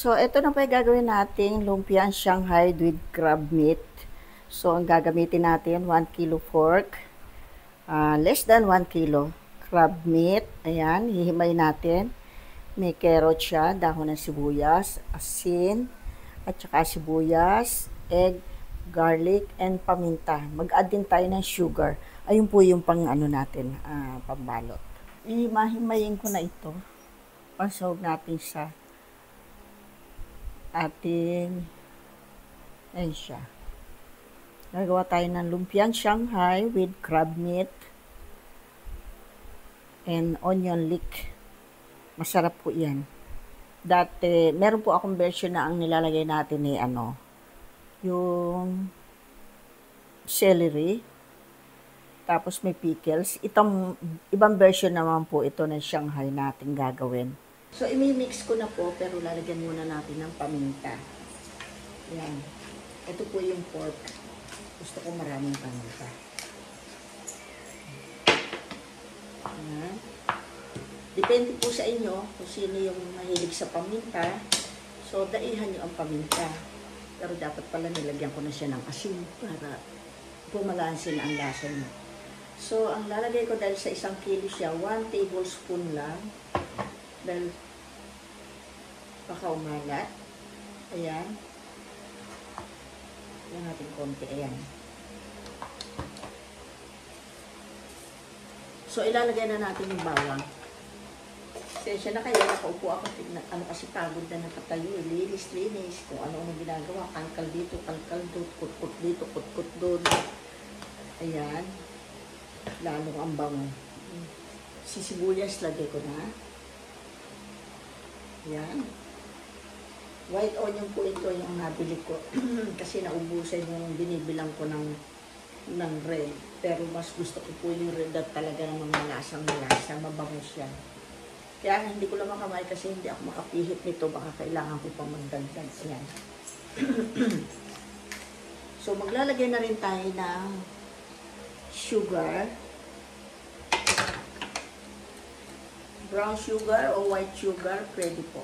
So, ito na po yung gagawin nating lumpiang Shanghai with crab meat. So, ang gagamitin natin, 1 kilo pork, less than 1 kilo crab meat. Ayan, hihimay natin. May carrot siya, dahon ng sibuyas, asin, at saka sibuyas, egg, garlic, and paminta. Mag-add din tayo ng sugar. Ayun po yung pang ano natin, pambalot. Ihimahimayin ko na ito. Pasawag natin sa ating, ayun siya. Gagawa tayo ng lumpiang Shanghai with crab meat and onion leek. Masarap po yan. Dati, meron po akong version na ang nilalagay natin ni yung celery, tapos may pickles. Itong ibang version naman po ito ng Shanghai natin gagawin. So, imi-mix ko na po, pero lalagyan muna natin ng paminta. Yan. Ito po yung pork. Gusto ko maraming paminta. Yan. Depende po sa inyo kung sino yung mahilig sa paminta. So, daihan nyo ang paminta. Pero dapat pala nilagyan ko na siya ng asin para pumalansin ang lasa nyo. So, ang lalagay ko dahil sa 1 kilo siya, 1 tablespoon lang. Dahil baka umalat. Ayan. Yan natin konti. Ayan. So, ilalagay na natin yung bawang. Sensya na kayo, nakaupo ako. Kasi pagod na nakatayo. Linis. Kung ano-ano ginagawa. Kalkal dito, kalkal doon. Kut-kut dito, kut-kut doon. Ayan. Lalong ang bango. Sisibuyas, lagay ko na. Ayan. White onion po ito yung nabili ko. Kasi naubusan yung binibilang ko ng red. Pero mas gusto ko po yung red at talaga ng mga lasang-lasa. Mabango siya. Kaya hindi ko lang makamay kasi hindi ako makapihit nito. Baka kailangan ko pang magdagdag. Ayan. So, maglalagay na rin tayo ng sugar. Brown sugar o white sugar, pwede po.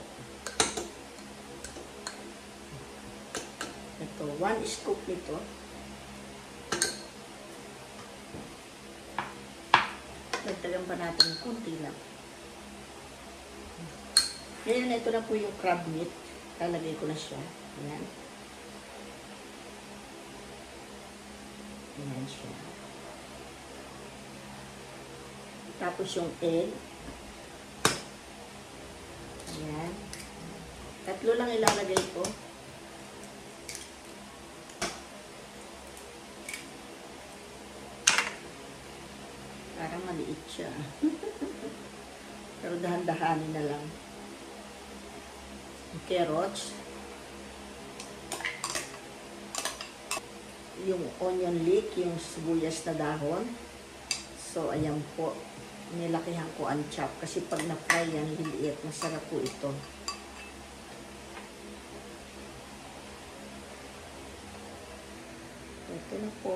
Ito, 1 scoop nito. Dagdagan pa natin kunti lang. Ngayon, ito na po yung crab meat. Lalagay ko na siya. Ayan. Ayan siya. Tapos yung egg. Ayan. 3 lang ilalagay ko. Parang maliit siya. Pero dahan-dahanin na lang. Carrots. Yung onion leek, yung sibuyas na dahon. So, ayan po. Nilakihan ko ang chop. Kasi pag na-fry yan, liliit. Masarap po ito. Ito na po.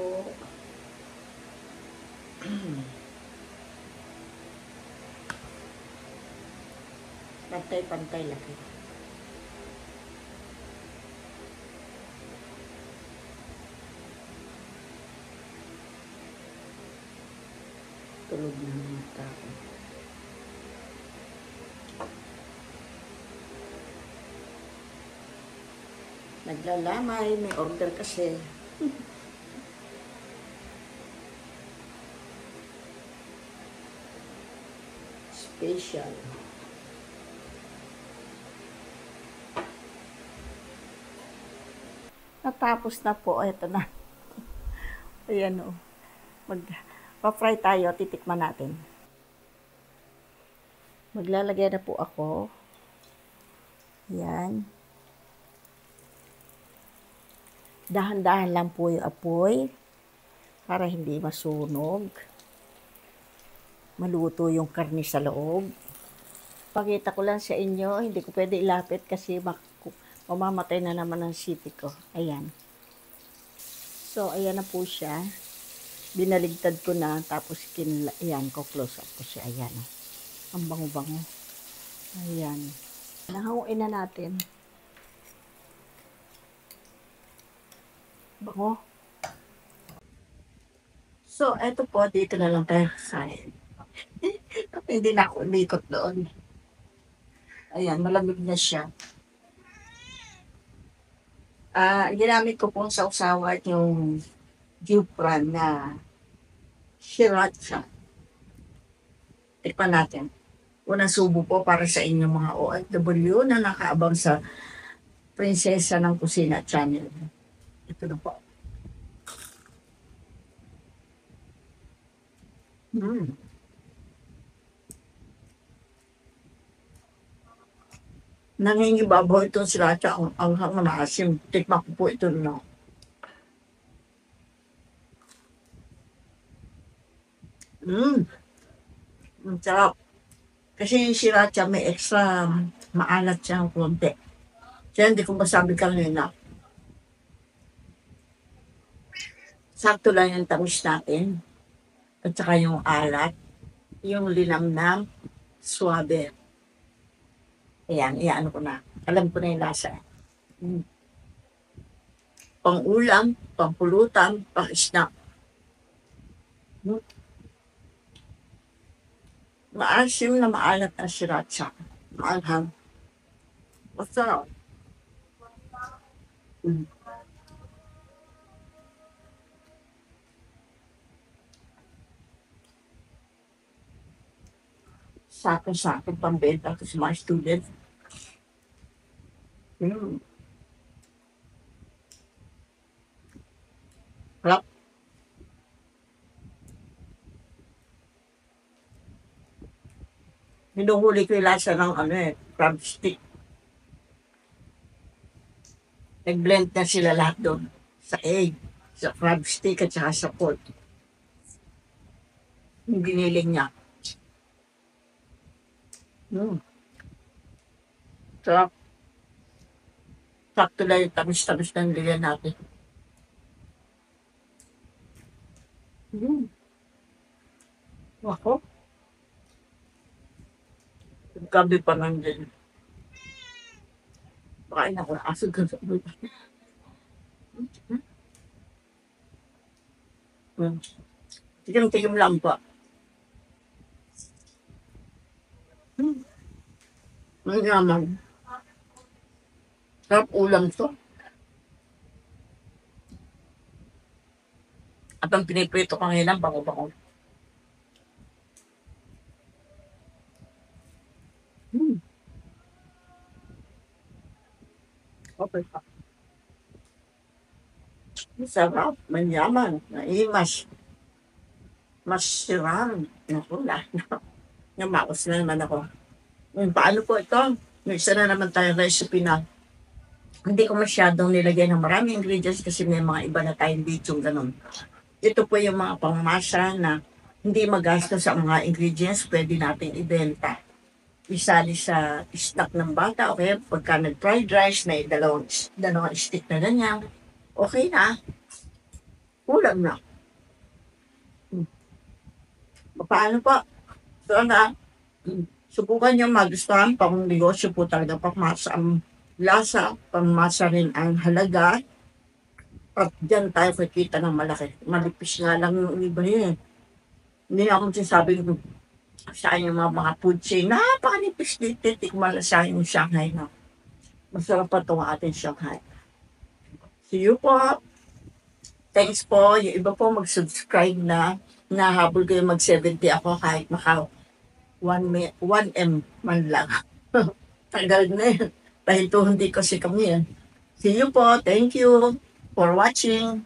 Pantay-pantay laki. Tulog na mga tao. Naglalamay. May order kasi. Special. Natapos na po. Ito na. Ayan o. Pa-fry tayo. Titikman natin. Maglalagay na po ako. Ayan. Dahan-dahan lang po yung apoy. Para hindi masunog. Maluto yung karne sa loob. Pakita ko lang sa inyo. Hindi ko pwede ilapit kasi mamamatay na naman ang siti ko. Ayan. So, ayan na po siya. Binaligtad ko na. Tapos, ayan ko. Close up ko siya. Ayan. Ang bango-bango. Ayan. Nahanguin na natin. Bango. So, eto po, dito na lang tayo sa hindi na ako umikot doon. Ayan, malamig na siya. Ginamit ko pong sausawan yung Jupra na sriracha. Tikpan natin. Unang subo po para sa inyong mga OFW na nakaabang sa Prinsesa ng Kusina Channel. Ito na po. Nangingibabaw itong sriracha ang maasim. Tikman ko po ito na. Ang sarap. Kasi yung sriracha may extra maalat siyang konti. Kaya hindi ko masabi kanina. Sakto lang yung tamis natin. At saka yung alat. Yung linamnam. Suabe. Ayan, iyaano ko na. Alam ko na yung lasa. Pang-ulam, pang-pulutan, pang-snack. Maasim na maalat na sriracha. Maanghang. Masarap. Sakto-sakto pambenta ko sa mga student. Sarap. Hinuhuli ko yung lasa ng crab stick. Nag-blend na sila lahat doon. Sa egg, sa crab stick at saka sa pork. Yung giniling niya. Sarap. Sakto lang yung tamis-tamis ng nilagyan natin. Ako. Gabi pa lang din. Pakain ako. Asog ka sa ulo. Tigam-tigam lang po. Ang yaman. Sarap ulam to. At ang piniprito ko ngayon, bango-bango. Okay pa. Masarap, manyaman, naimas. Masirang. Naku, namaos na naman ako. Paano po ito? May isa na naman tayong recipe na hindi ko masyadong nilagay ng maraming ingredients kasi may mga iba na tayong bichong ganun. Ito po yung mga pangmasa na hindi magastos sa mga ingredients, pwede natin ibenta. Isali sa stock ng bata, okay? Pagka nag-fried rice, may dalawang stick na ganyan, okay na. Kulang na. Paano po? So, subukan nyo magustuhan, pang negosyo po talaga, pangmasa ang lasa, pangmasa rin ang halaga, at dyan tayo kikita ng malaki. Malipis nga lang yung iba yun. Hindi ako sinasabing sa yung mga food chain, napakanipis dito, tikman sa yung Shanghai na. Masarap pa itong ating Shanghai. See you po. Thanks po. Yung iba po mag-subscribe na. Nahabol ko yung mag-70 ako kahit maka 1M man lang. Tagal na yun. Dahil to hindi kasi kami yan. See you po. Thank you for watching.